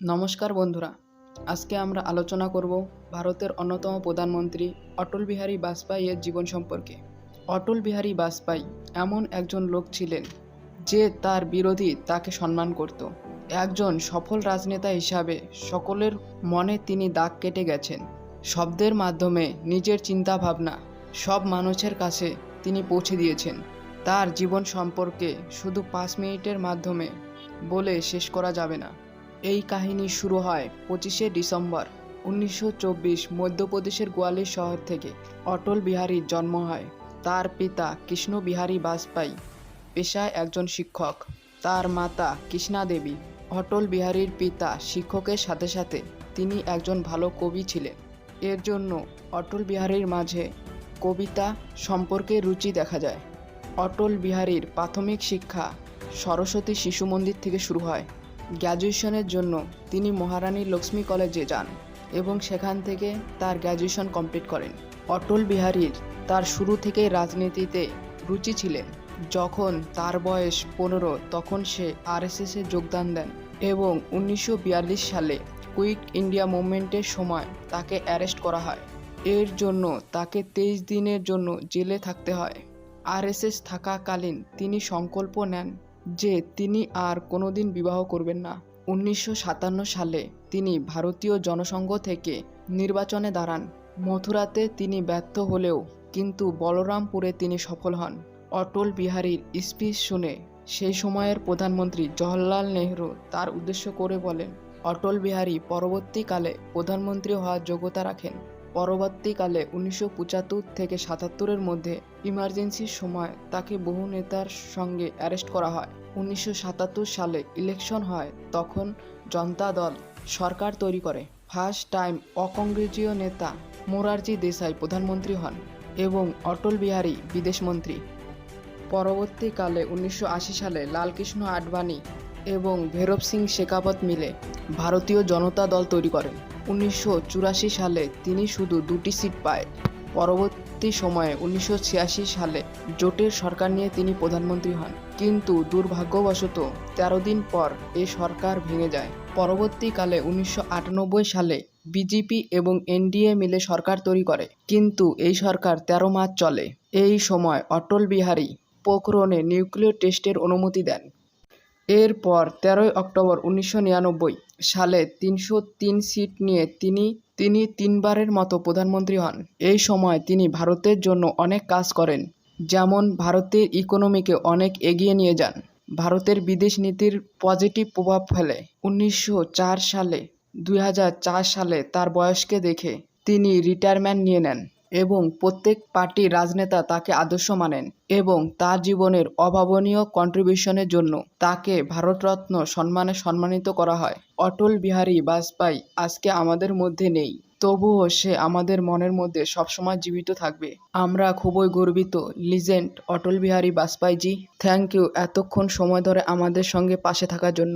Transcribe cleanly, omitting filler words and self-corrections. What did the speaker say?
নমস্কার বন্ধুরা, আজকে আমরা আলোচনা করব ভারতের অন্যতম প্রধানমন্ত্রী অটল বিহারী বাজপেয়ীর জীবন সম্পর্কে। অটল বিহারী বাজপেয়ী এমন একজন লোক ছিলেন যে তার বিরোধী তাকে সম্মান করত। একজন সফল রাজনেতা হিসাবে সকলের মনে তিনি দাগ কেটে গেছেন। শব্দের মাধ্যমে নিজের চিন্তা ভাবনা সব মানুষের কাছে তিনি পৌঁছে দিয়েছেন। তার জীবন সম্পর্কে শুধু 5 মিনিটের মাধ্যমে বলে শেষ করা যাবে না। এই কাহিনী শুরু হয় 25শে ডিসেম্বর 1924 মধ্যপ্রদেশের গোয়ালিয়র শহর থেকে। অটল বিহারীর জন্ম হয়। তার পিতা কৃষ্ণ বিহারী বাজপেয়ী পেশায় একজন শিক্ষক, তার মাতা কৃষ্ণা দেবী। অটল বিহারীর পিতা শিক্ষকের সাথে সাথে তিনি একজন ভালো কবি ছিলেন। এর জন্য অটল বিহারীর মাঝে কবিতা সম্পর্কে রুচি দেখা যায়। অটল বিহারীর প্রাথমিক শিক্ষা সরস্বতী শিশু মন্দির থেকে শুরু হয়। গ্র্যাজুয়েশনের জন্য তিনি মহারানী লক্ষ্মী কলেজে যান এবং সেখান থেকে তার গ্র্যাজুয়েশন কমপ্লিট করেন। অটল বিহারীর তার শুরু থেকেই রাজনীতিতে রুচি ছিলেন। যখন তার বয়স 15 তখন সে আরএসএসে যোগদান দেন এবং 1942 সালে কুইট ইন্ডিয়া মুভমেন্টের সময় তাকে অ্যারেস্ট করা হয়। এর জন্য তাকে 23 দিনের জন্য জেলে থাকতে হয়। আরএসএস থাকাকালীন তিনি সংকল্প নেন যে তিনি আর কোনোদিন বিবাহ করবেন না। 1957 সালে তিনি ভারতীয় জনসংঘ থেকে নির্বাচনে দাঁড়ান। মথুরাতে তিনি ব্যর্থ হলেও কিন্তু বলরামপুরে তিনি সফল হন। অটল বিহারীর স্পিচ শুনে সেই সময়ের প্রধানমন্ত্রী জওহরলাল নেহরু তার উদ্দেশ্য করে বলেন, অটল বিহারী পরবর্তীকালে প্রধানমন্ত্রী হওয়ার যোগ্যতা রাখেন। পরবর্তীকালে 1975 থেকে 77-এর মধ্যে ইমার্জেন্সির সময় তাকে বহু নেতার সঙ্গে অ্যারেস্ট করা হয়। 1977 সালে ইলেকশন হয়, তখন জনতা দল সরকার তৈরি করে। ফার্স্ট টাইম অকংগ্রেসীয় নেতা মোরারজি দেশাই প্রধানমন্ত্রী হন এবং অটল বিহারী বিদেশমন্ত্রী। পরবর্তীকালে 1980 সালে লালকৃষ্ণ আডবাণী এবং ভৈরব সিং শেখাবত মিলে ভারতীয় জনতা দল তৈরি করেন। 1984 সালে তিনি শুধু 2টি সিট পায়। পরবর্তী সময়ে 1986 সালে জোটের সরকার নিয়ে তিনি প্রধানমন্ত্রী হন, কিন্তু দুর্ভাগ্যবশত 13 দিন পর এই সরকার ভেঙে যায়। পরবর্তীকালে 1998 সালে বিজেপি এবং এনডিএ মিলে সরকার তৈরি করে, কিন্তু এই সরকার 13 মাস চলে। এই সময় অটল বিহারী পোখরণে নিউক্লিয়ার টেস্টের অনুমতি দেন। এরপর 13 অক্টোবর 1999 সালে 303 সিট নিয়ে তিনি 3বারের মতো প্রধানমন্ত্রী হন। এই সময় তিনি ভারতের জন্য অনেক কাজ করেন, যেমন ভারতের ইকোনমিকে অনেক এগিয়ে নিয়ে যান, ভারতের বিদেশ নীতির পজিটিভ প্রভাব ফেলে। 1904 সালে 2004 সালে তার বয়সকে দেখে তিনি রিটায়ারমেন্ট নিয়ে নেন এবং প্রত্যেক পার্টির রাজনেতা তাকে আদর্শ মানেন এবং তার জীবনের অভাবনীয় কন্ট্রিবিউশনের জন্য তাকে ভারতরত্ন সম্মানে সম্মানিত করা হয়। অটল বিহারী বাজপেয়ী আজকে আমাদের মধ্যে নেই, তবুও সে আমাদের মনের মধ্যে সবসময় জীবিত থাকবে। আমরা খুবই গর্বিত লিজেন্ড অটল বিহারী বাজপেয়ীজি। থ্যাংক ইউ এতক্ষণ সময় ধরে আমাদের সঙ্গে পাশে থাকার জন্য।